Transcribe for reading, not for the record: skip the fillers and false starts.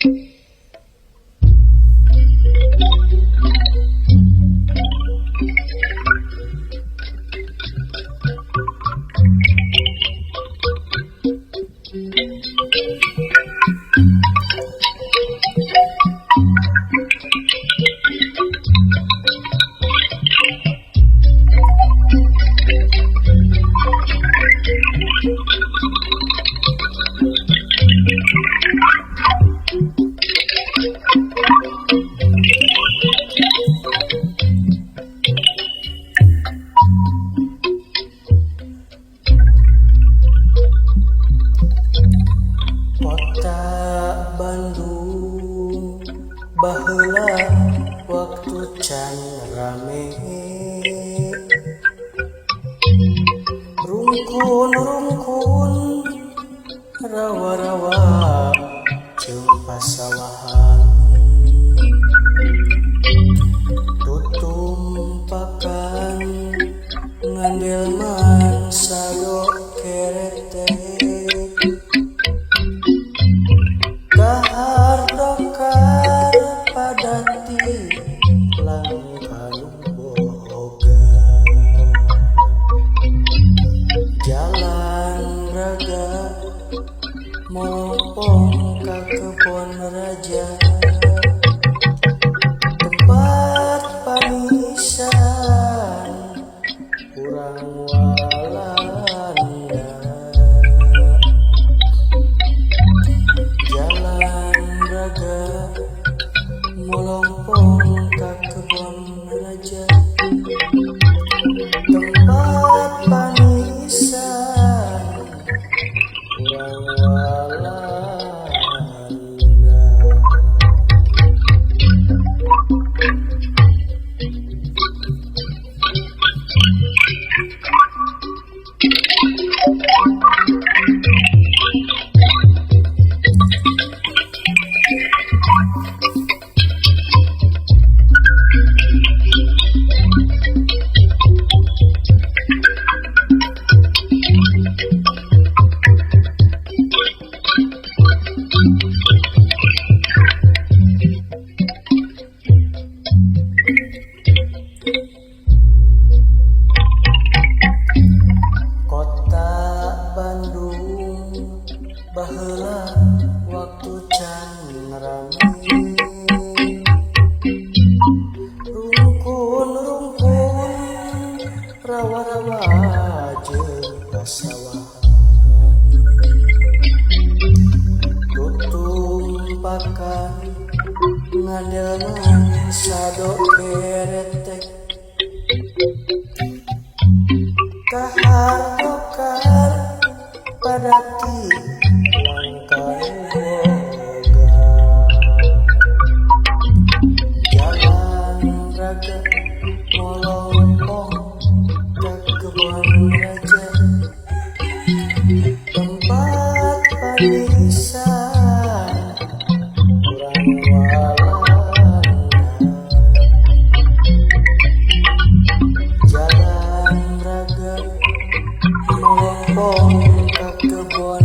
Kota Bandung baheula waktu can rame, rungkun-rungkun rawa-rawa jeung pasawahan, tutumpakan ngandelman sado keretek, kahardokar padati langkanu boga, jalan raga mopong ka kebon raja, tempat pamisan urang Walanda, jalan raga molompong ka kebon raja, tempat pamisan urang Walanda. Kota Bandung baheula waktu can rame, rungkun-rungkun rawa-rawa jeung pasawahan, tutumpakan ngandelman sado keretek, kahardokar padati langkanu boga, jalan raga molompong ka kebon raja, tempat pamisan urang Walanda, jalan raga molompong ka kebon